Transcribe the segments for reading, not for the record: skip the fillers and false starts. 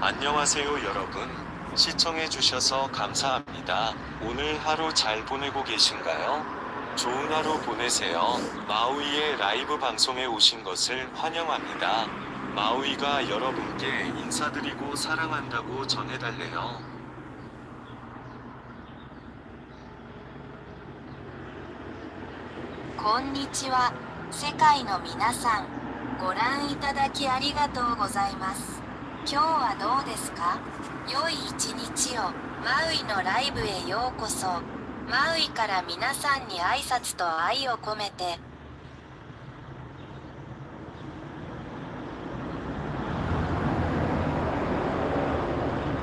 안녕하세요, 여러분. 시청해주셔서 감사합니다. 오늘 하루 잘 보내고 계신가요? 좋은 하루 보내세요. 마우이의 라이브 방송에 오신 것을 환영합니다. 마우이가 여러분께 인사드리고 사랑한다고 전해달래요. こんにちは、世界の皆さん。ご覧いただきありがとうございます。今日はどうですか？良い一日を。マウイのライブへようこそ。マウイから皆さんに挨拶と愛を込めて。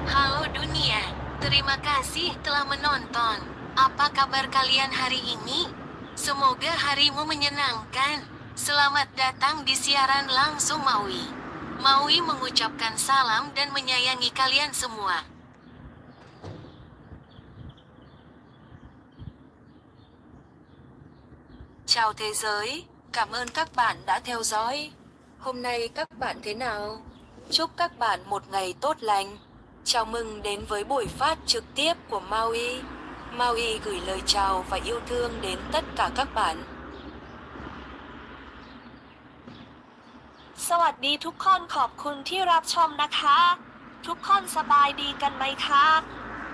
Halo dunia, terima kasih telah menonton. Apa kabar kalian hari ini? Semoga harimu menyenangkan. Selamat datang di siaran langsung Maui. Maui mengucapkan salam dan menyayangi kalian semua. Chào thế giới, cảm ơn các bạn đã theo dõi. Hôm nay các bạn thế nào? Chúc các bạn một ngày tốt lành. Chào mừng đến với buổi phát trực tiếp của Maui. Maui gửi lời chào và yêu thương đến tất cả các bạn. สวัสดีทุกคนขอบคุณที่รับชมนะคะ ทุกคนสบายดีกันไหมคะ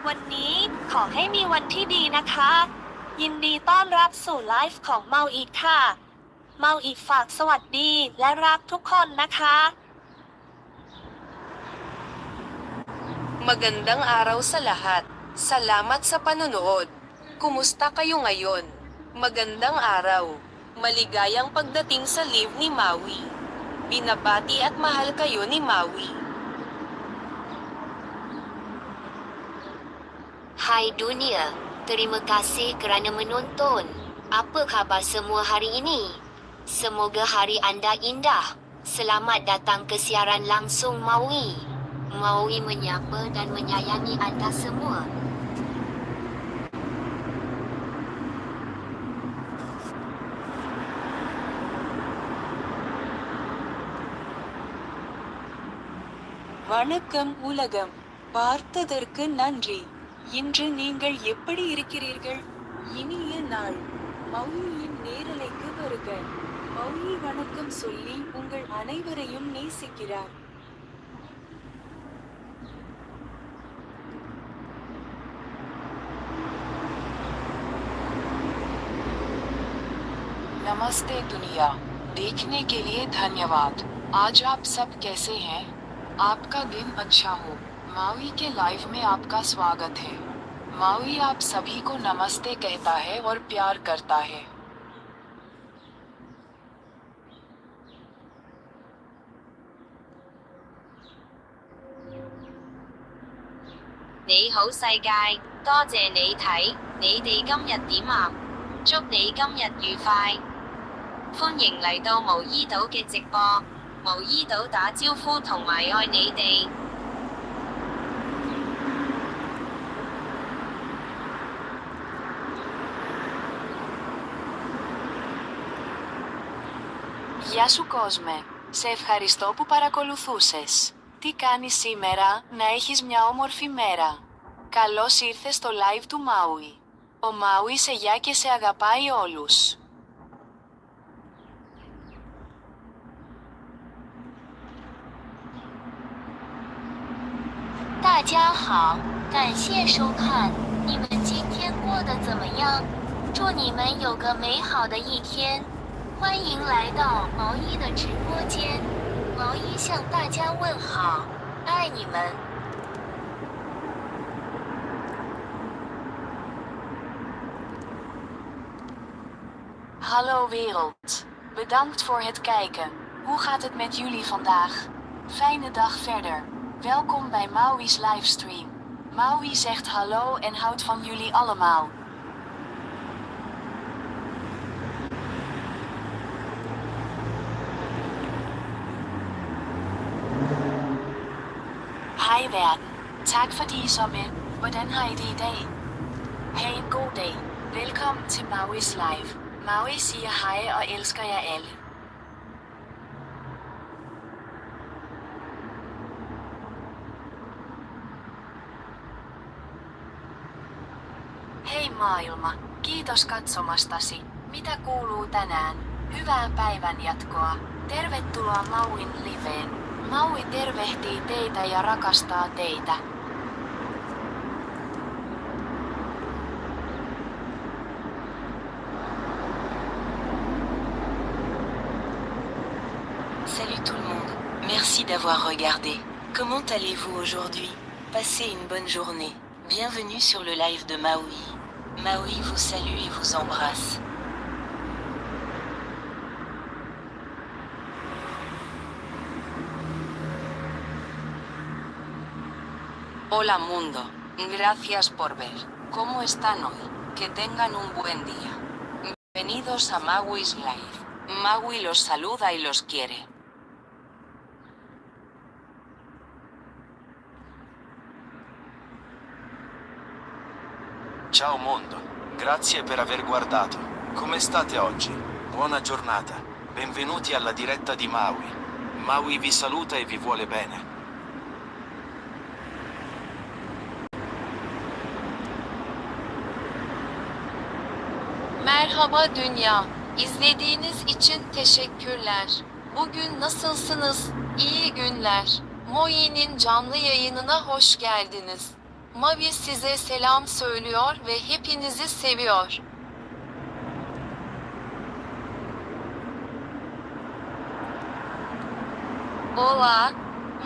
วันนี้ขอให้มีวันที่ดีนะคะ ยินดีต้อนรับสู่ไลฟ์ของเมาอีกค่ะ เมาอีกฝากสวัสดีและรักทุกคนนะคะ Magandang araw sa lahat. Salamat sa panonood. Kumusta kayo ngayon? Magandang araw. Maligayang pagdating sa live ni Maui. Binabati at mahal kayo ni Maui. Hai dunia, terima kasih kerana menonton. Apa khabar semua hari ini? Semoga hari anda indah. Selamat datang ke siaran langsung Maui. Maui menyapa dan menyayangi anda semua. வணக்கம் உலகம். பார்த்ததற்கு நன்றி. இன்று நீங்கள் எப்படி இருக்கிறீர்கள்? இனிய நாள். மௌயியின் நேரலைக்கு வருக. மௌயி வணக்கம் சொல்லி உங்கள் அனைவரையும் நேசிக்கிறார். नमस्ते दुनिया, देखने के लिए धन्यवाद। आज आप सब कैसे हैं? आपका दिन अच्छा हो। माउई के लाइव में आपका स्वागत है। माउई आप सभी को नमस्ते कहता है और प्यार करता है। 你好世界，多謝你睇，你哋今日點啊？祝你今日愉快。歡迎嚟到毛伊島嘅直播，毛伊島打招呼同埋愛你哋。Γεια σου κόσμε, σε ευχαριστώ που παρακολουθούσες. Τι κάνεις σήμερα? Να έχεις μια όμορφη μέρα. Καλώς ήρθες στο live του Maui. Ο Maui σε γεια και σε αγαπάει όλους. 大家好，感谢收看。你们今天过得怎么样？祝你们有个美好的一天。欢迎来到毛衣的直播间，毛衣向大家问好，爱你们。Hallo wereld. Bedankt voor het kijken. Hoe gaat het met jullie vandaag? Fijne dag verder. Welkom bij Maui's livestream. Maui zegt hallo en houdt van jullie allemaal. Hej verden. Tak fordi I så med. Hvordan har I det i dag? Ha' en god dag. Velkommen til Maui's live. Maui siger hej og elsker jer alle. maailma, kiitos katsomastasi. Mitä kuuluu tänään? Hyvää päivän jatkoa. Tervetuloa Mauin liveen. Maui tervehtii teitä ja rakastaa teitä. Salut tout le monde, merci d'avoir regardé. Comment allez-vous aujourd'hui? Passez une bonne journée. Bienvenue sur le live de Maui. Maui vous salue et vous embrasse. Hola mundo, gracias por ver. ¿Cómo están hoy? Que tengan un buen día. Bienvenidos a Maui's Live. Maui los saluda y los quiere. Ciao mondo, grazie per aver guardato. Come state oggi? Buona giornata. Benvenuti alla diretta di Maui. Maui vi saluta e vi vuole bene. Merhaba dünya. İzlediğiniz için teşekkürler. Bugün nasılsınız? İyi günler. Moi'nin canlı yayınına hoş geldiniz. Mavi size selam söylüyor ve hepinizi seviyor. Olá,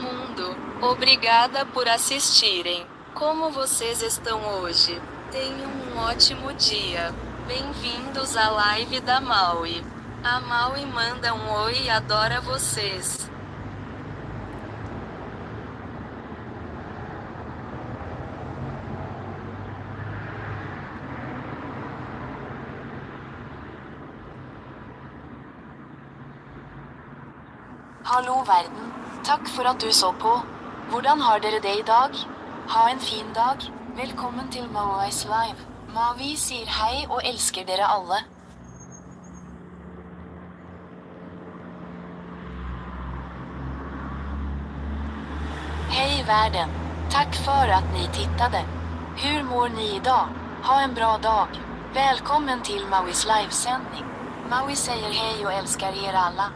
mundo. Obrigada por assistirem. Como vocês estão hoje? Tenham um ótimo dia. Bem-vindos à live da Maui. A Maui manda um oi e adora vocês. Hallo verden, takk for at du så på. Hvordan har dere det i dag? Ha en fin dag. Velkommen til Maui's Live. Mavi sier hei og elsker dere alle. Hej världen, tack för att ni tittade. Hur mår ni idag? Ha en bra dag. Välkommen till Maui's livesändning. Maui säger hej och älskar er alla.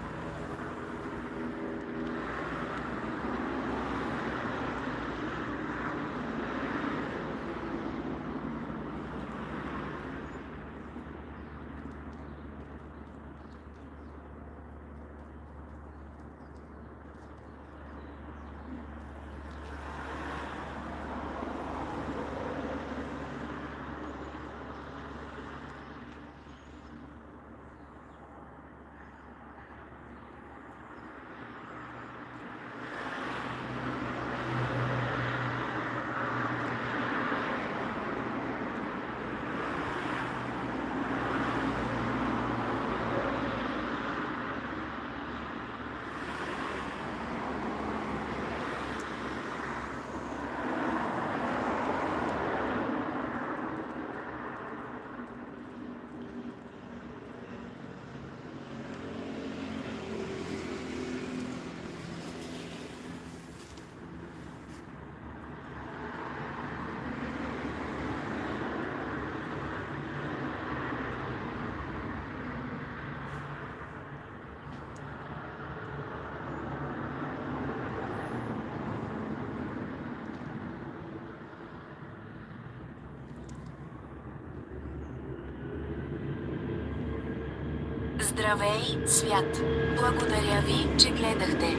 Здравей, свят! Благодаря ви, че гледахте.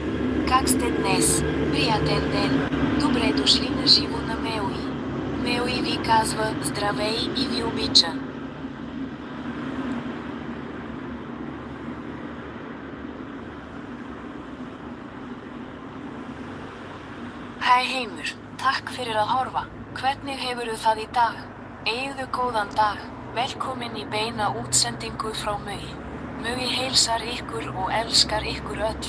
Как сте днес? Приятен ден! Добре дошли на живо на Меуи. Меуи ви казва здравей и ви обича. Hei heimur, takk fyrir að horfa. Hvernig hefurðu það í dag? Eigðu góðan dag. Velkomin í beina útsendingu frá Maui. Maui heilsar ykkur og elskar ykkur öll.